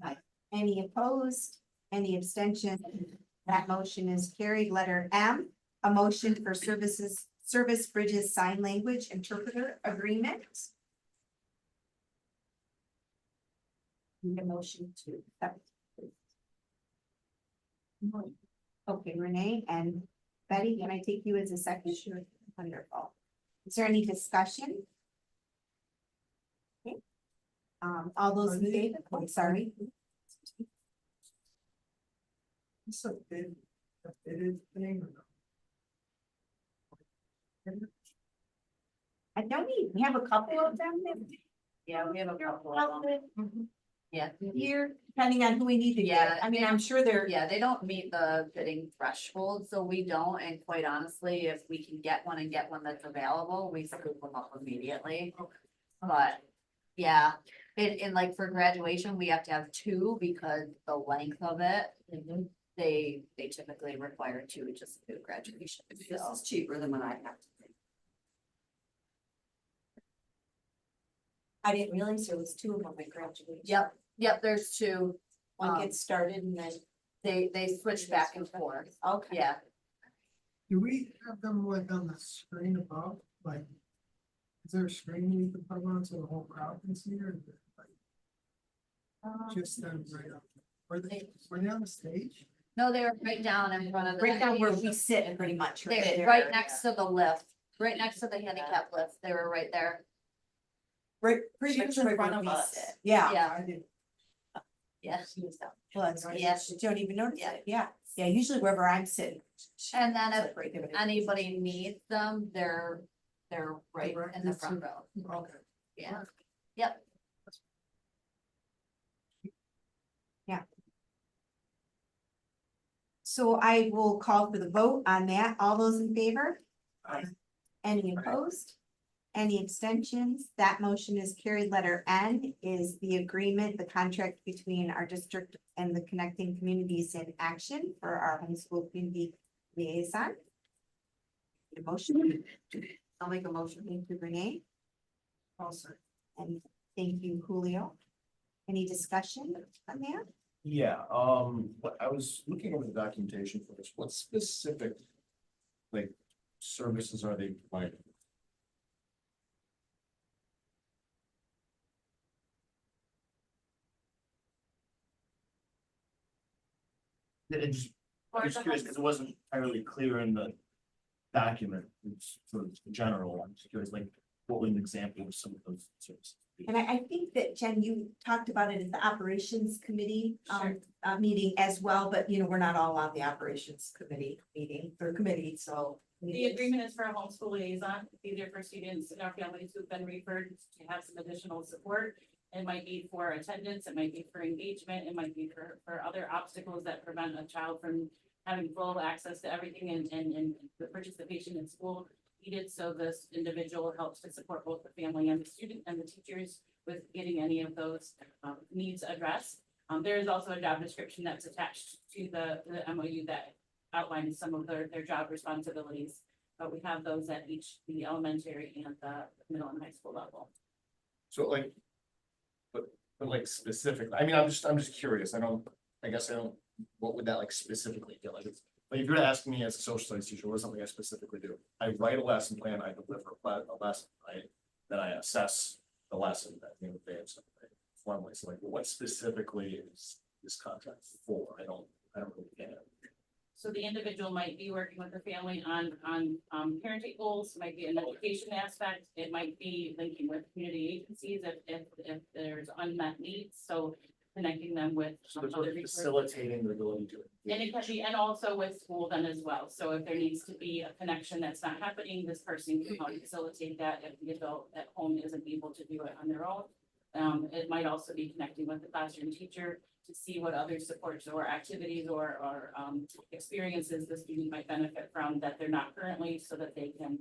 Aye. Any opposed? Any abstention? That motion is carried. Letter M, a motion for Service Bridges Sign Language Interpreter Agreement. Need a motion to accept. Okay, Renee and Betty, can I take you as a second? Sure. Wonderful. Is there any discussion? Okay. All those in favor, oh, sorry. It's a bid thing. I don't we have a couple of them. Yeah, we have a couple of them. Yeah. Here, depending on who we need to Yeah, get. I mean, I'm sure they're. Yeah, they don't meet the bidding threshold, so we don't, and quite honestly, if we can get one that's available, we scoop them up immediately. But, yeah, and like for graduation, we have to have two because the length of it. They typically require two just to do graduation. This so. is cheaper than what I have to pay. I didn't realize there was two of them at graduation. Yep, there's two. One gets started and then. They switch back and forth. Okay. Yeah, Do we have them like on the screen above, like? Is there a screen we can put on so the whole crowd can see or? Just them right up, were they on the stage? no, they were right down in front of the. Right down where we sit pretty much. They're there. right next to the lift, right next to the handicap lift. They were right there. Right, pretty much in front of us. Yeah. Yeah, I didn't. yeah. Well, that's, Yeah. you don't even notice Yeah. it. Yeah. Yeah, usually wherever I'm sitting. And then if Right there. anybody needs them, they're right in the front row. Okay. Yeah. Yep. So I will call for the vote on that. All those in favor? Aye. Any opposed? Any abstentions? That motion is carried. Letter N is the agreement, the contract between our district and the Connecting Communities in Action for our homeschool community liaison. Need a motion? I'll make a motion. Thank you, Renee. Also, and thank you, Julio. Any discussion on that? Yeah, what I was looking over the documentation for this, what specific, like, services are they providing? I'm just curious, because it wasn't entirely clear in the document, it's sort of general, I'm just curious, like, what would an example of some of those services be? And I think that Jen, you talked about it at the operations committee, meeting as well, but you know, we're not all on the operations committee meeting or committee, so. The agreement is for a homeschool liaison, either for students and our families who've been referred to have some additional support. It might be for attendance, it might be for engagement, it might be for other obstacles that prevent a child from having full access to everything and the participation in school needed. So this individual helps to support both the family and the student and the teachers with getting any of those needs addressed. There is also a job description that's attached to the MOU that outlines some of their job responsibilities. But we have those at each, the elementary and the middle and high school level. So like, but like specifically, I mean, I'm just curious, I guess I don't, what would that like specifically do? Like, if you were to ask me as a social studies teacher, what is something I specifically do? I write a lesson plan, I deliver a lesson, then I assess the lesson at the end of the day of something formally. So like, what specifically is this contract for? I don't really get it. So the individual might be working with the family on parenting goals, might be an education aspect. It might be linking with community agencies if there's unmet needs. So connecting them with So it's other sort of resources. facilitating the ability to. And it can be, and also with school then as well. So if there needs to be a connection that's not happening, this person can help facilitate that if the adult at home isn't able to do it on their own. It might also be connecting with the classroom teacher to see what other supports or activities or experiences the student might benefit from that they're not currently, so that they can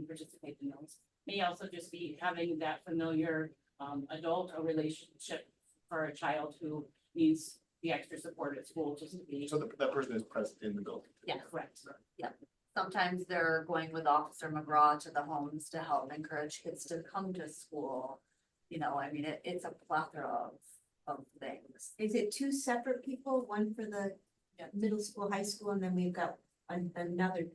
participate in those. May also just be having that familiar adult or relationship for a child who needs the extra support at school just to be. So that person is present in the building. Yeah. Correct. Sometimes they're going with Officer McGraw to the homes to help encourage kids to come to school. You know, I mean, it's a plethora of things. Is it two separate people, one for the middle school, high school, and then we've got another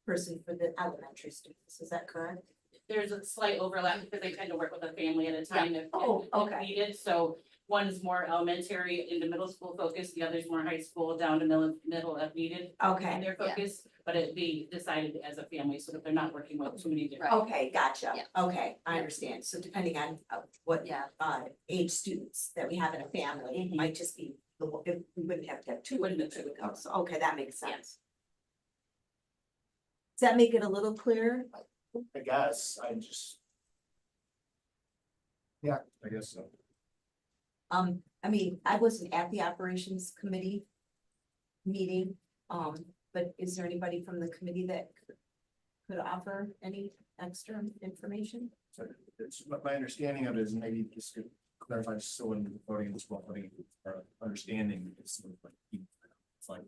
person for the elementary students, is that correct? There's a slight overlap because they tend to work with a family at a time if okay. needed. So one is more elementary into middle school focus, the other is more high school down to middle if needed in Okay, their focus. But it be decided as a family so that they're not working with too many different. okay, gotcha, Yeah. okay, I understand, so depending on what age students that we have in a family, it might just be, we wouldn't have to have two. Wouldn't have two. So, okay, that makes sense. Does that make it a little clearer? I guess, yeah, I guess so. I mean, I wasn't at the operations committee meeting, but is there anybody from the committee that could offer any extra information? So it's, my understanding of it is, maybe this could clarify, so when voting in this one, our understanding is sort of like, it's like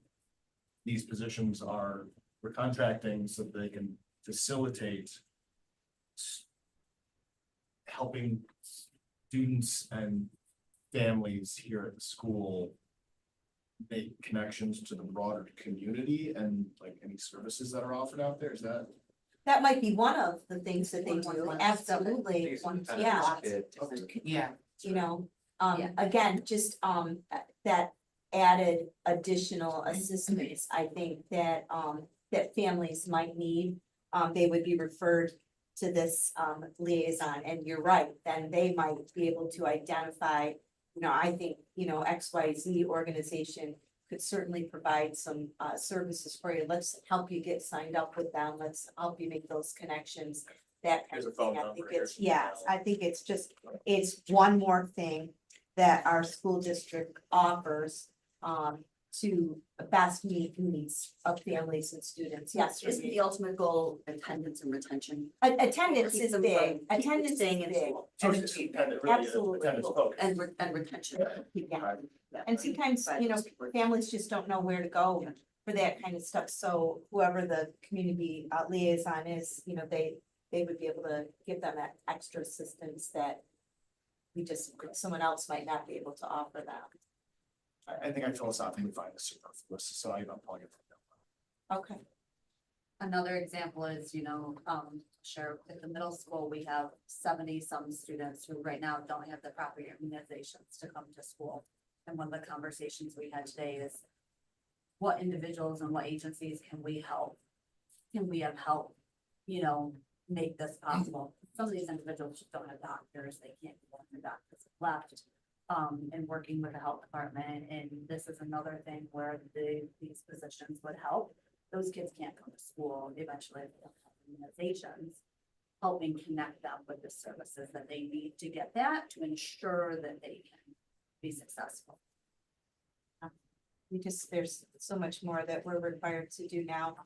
these positions are, we're contracting so that they can facilitate helping students and families here at the school make connections to the broader community and like any services that are offered out there, is that? That might be one of the things that they do, absolutely, yeah, Yeah. you know, Yeah. again, just, that added additional assistance, I think that, that families might need. They would be referred to this, liaison, and you're right, then they might be able to identify, you know, I think, you know, XYZ organization could certainly provide some, services for you. Let's help you get signed up with them. Let's help you make those connections. That kind Here's a of thing. phone I number, think here's it's, an yes, email. I think it's just, it's one more thing that our school district offers. to best meet needs of families and students. Yes, Isn't the ultimate goal attendance and retention? attendance Keep is them big, from- keep them attendance is staying in big. school. So it's dependent, really, Absolutely. attendance focus. And retention. Yeah. And sometimes, you know, families just don't know where to go for that kind of stuff, so whoever the community liaison is, you know, they would be able to give them that extra assistance that someone else might not be able to offer them. I think I philosophically find this superfluous, so I'm pulling it from Okay. Another example is, sure, at the middle school, we have 70-some students who right now don't have the proper immunizations to come to school. And one of the conversations we had today is what individuals and what agencies can we help? Can we have help, make this possible? Some of these individuals just don't have doctors, they can't get their doctors left. And working with the health department, and this is another thing where these positions would help. Those kids can't go to school eventually if they don't have immunizations, helping connect them with the services that they need to get that, to ensure that they can be successful. There's so much more that we're required to do now,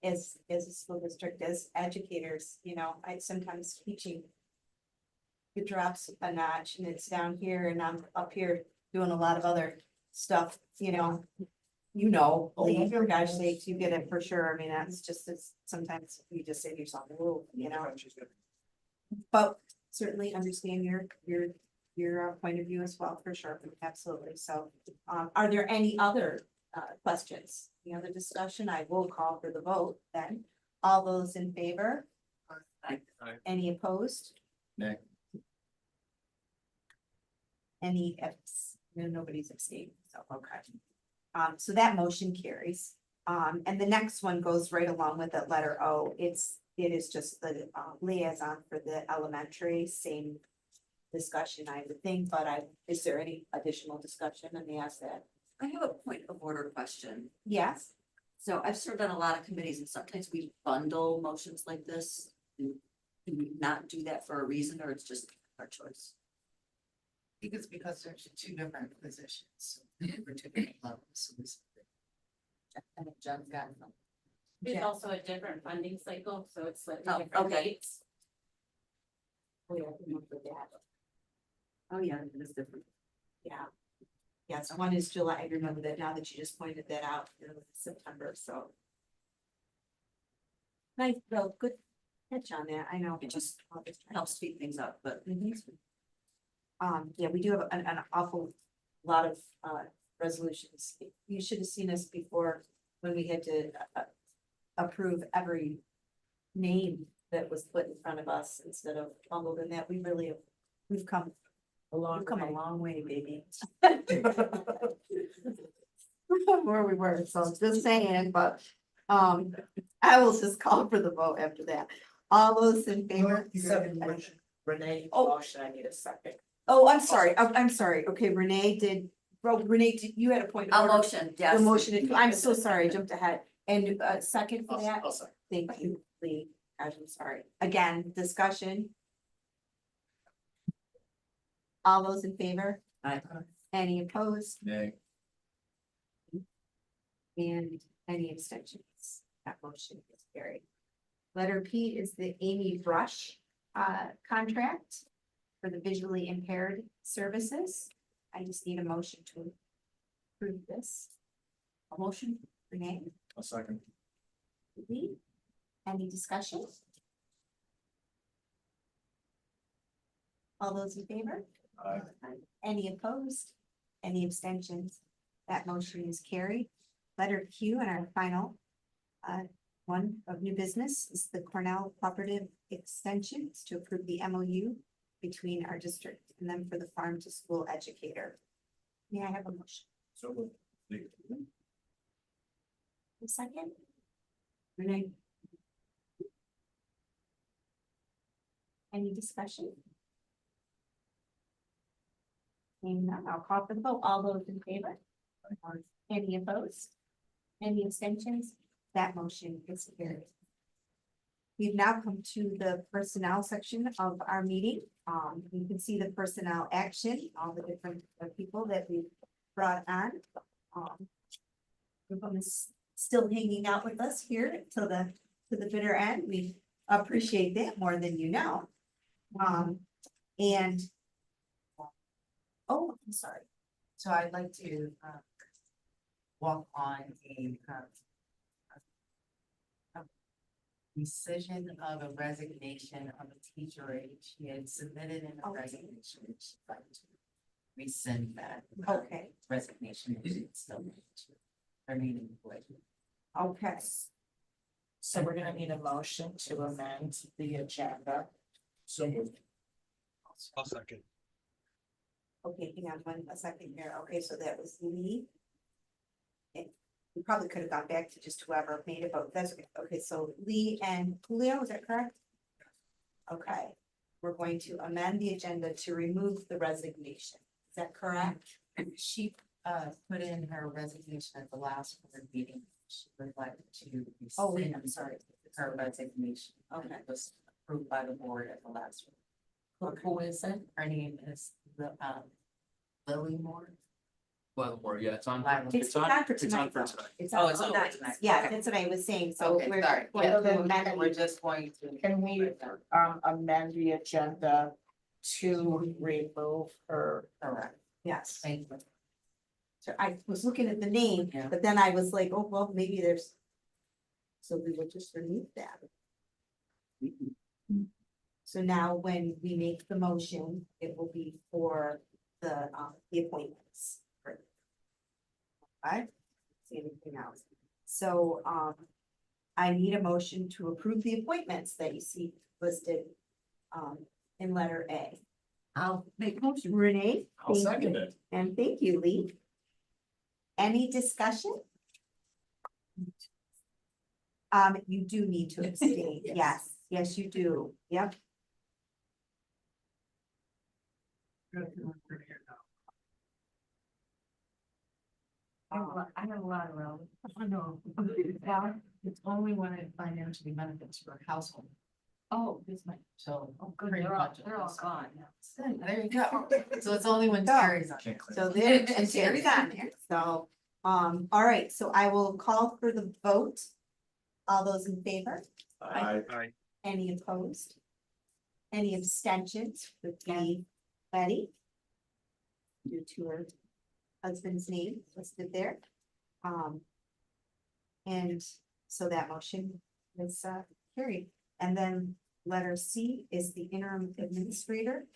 as a school district, as educators, I sometimes teaching. It drops a notch and it's down here and I'm up here doing a lot of other stuff, Lee, for gosh sakes, you get it for sure. I mean, that's just, it's sometimes you just say to yourself, whoa, But certainly understand your point of view as well, for sure, absolutely. So, are there any other questions? Any other discussion? I will call for the vote then. All those in favor? Aye. Any opposed? Nay. Nobody's abstaining, so, okay. So that motion carries. And the next one goes right along with it, letter O. It is just the liaison for the elementary, same discussion, I would think, but is there any additional discussion? Let me ask that. I have a point of order question. Yes, So I've served on a lot of committees and sometimes we bundle motions like this. Do we not do that for a reason or it's just our choice? I think it's because there's two different positions, for two different levels. I think Jen's got some. It's also a different funding cycle, so it's slightly Oh, different okay. dates. we have to look for that. Oh, yeah, it is different. Yeah. Yes, one is July. I remember that now that you just pointed that out, September, so. Nice, well, good catch on that. I know. It just helps speed things up, but Yeah, we do have an awful lot of resolutions. You should have seen us before when we had to approve every name that was put in front of us instead of bundled in that. We've come a long way, baby. Where we were, so just saying, but I will just call for the vote after that. All those in favor? Renee, Oh. motion, I need a second. Oh, I'm sorry, I'm sorry. Okay, Renee, you had a point. of I'll order. motion, yes. The motion, I'm so sorry, I jumped ahead. And second for that? I'll second. Thank you, Lee. I'm sorry. Again, discussion. All those in favor? Aye. Any opposed? Nay. And any abstentions? That motion is carried. Letter P is the Amy Brush contract for the visually impaired services. I just need a motion to approve this. A motion, Renee? A second. Lee? Any discussion? All those in favor? Aye. Any opposed? Any abstentions? That motion is carried. Letter Q and our final one of new business is the Cornell Cooperative Extensions to approve the MOU between our district and them for the farm to school educator. May I have a motion? So moved. Lee. A second? Renee? Any discussion? Seeing none, I'll call for the vote. All those in favor? Any opposed? Any abstentions? That motion is carried. We've now come to the personnel section of our meeting. You can see the personnel action, all the different people that we've brought on. Everyone is still hanging out with us here till to the bitter end. We appreciate that more than you know. And. Oh, I'm sorry. So I'd like to, walk on a decision of a resignation of a teacher. She had submitted in a Okay. resignation. She'd like to rescind that. Okay. Resignation. It's still remaining employed. Okay. So we're gonna need a motion to amend the agenda. So moved. I'll second. Okay, hang on a second here. Okay, so that was Lee. And we probably could have gone back to just whoever made a vote. That's okay. Okay, so Lee and Julio, is that correct? Okay, we're going to amend the agenda to remove the resignation. Is that correct? She put in her resignation at the last board meeting. She would like to Oh, wait, rescind I'm sorry. her resignation. Okay. It was approved by the board at the last one. Okay. Who is it? Her name is Lily Moore. By the board, yeah, it's on. It's on for It's on tonight. for though. tonight. It's Oh, on it's for on tonight. tonight. Yeah, Okay. that's what I was saying. So Okay, we're sorry. going Yeah, to amend. we're just going to. Can we amend the agenda to remove her? Correct. Yes. Thank you. So I was looking at the name, Yeah. but then I was like, oh, well, maybe there's. So we will just remove that. So now when we make the motion, it will be for the appointments. Right? See anything else? So, I need a motion to approve the appointments that you see listed, in letter A. I'll make a motion. Renee? I'll thank second you. it. And thank you, Lee. Any discussion? You do need to abstain. Yes, yes, you do. Yep. I have a lot around. I know. It's only when it financially benefits your household. Oh, this might, so. good, pretty they're all- much they're all it's- gone There you go. So it's only when Go. Terry's on. Can't claim. So there, and Terry's on there. So, all right, so I will call for the vote. All those in favor? Aye. Any opposed? Any abstentions would be Betty? Due to her husband's name listed there. And so that motion is carried. And then letter C is the interim administrator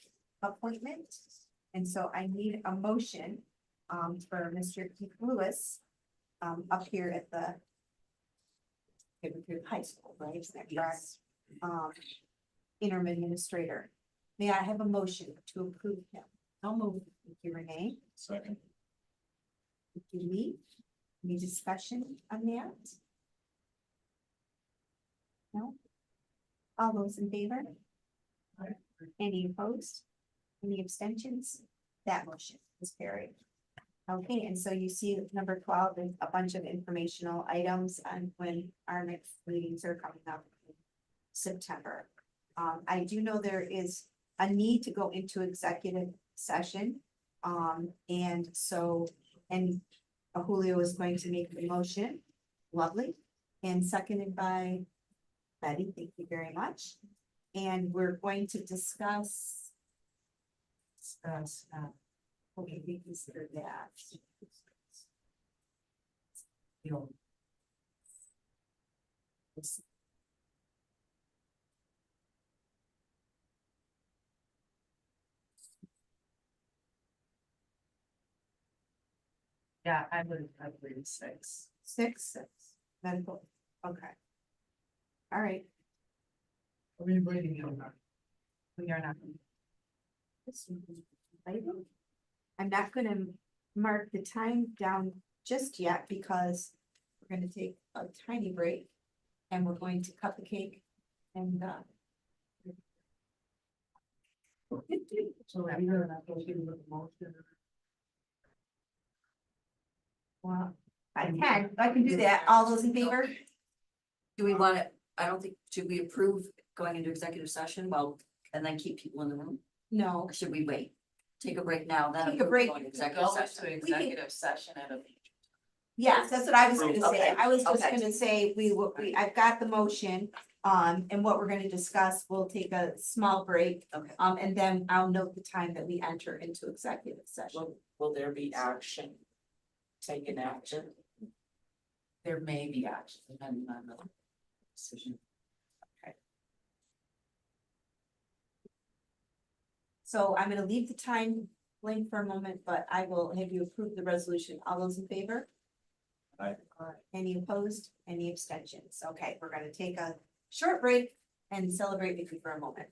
appointment. And so I need a motion for Mr. Keith Lewis up here at the high school, right? Is that correct? Interim administrator. May I have a motion to approve him? I'll move. Thank you, Renee. Second. Thank you, Lee. Any discussion on that? No? All those in favor? Any opposed? Any abstentions? That motion is carried. Okay, and so you see number 12 is a bunch of informational items on when our next meetings are coming up in September. I do know there is a need to go into executive session. And so, and Julio is going to make the motion. Lovely. And seconded by Betty. Thank you very much. And we're going to discuss. Okay, we consider that. Yeah, I would six. Six, medical, okay. All right. Are we waiting on? We are not. I'm not gonna mark the time down just yet because we're gonna take a tiny break. And we're going to cut the cake and So you're not going to give a motion. well, I can do that. All those in favor? Do we want it? I don't think, should we approve going into executive session and then keep people in the room? No, Or should we wait? Take a break now, then Take a approve break. going to executive Go session? into executive session at a. Yes, that's what I was gonna say. Okay, I was just okay. gonna say, I've got the motion. And what we're gonna discuss, we'll take a small break. Okay. And then I'll note the time that we enter into executive session. Will there be action? Taken action? There may be action depending on the decision. So I'm gonna leave the time blank for a moment, but I will have you approve the resolution. All those in favor? Aye. Any opposed? Any abstentions? Okay, we're gonna take a short break and celebrate with you for a moment.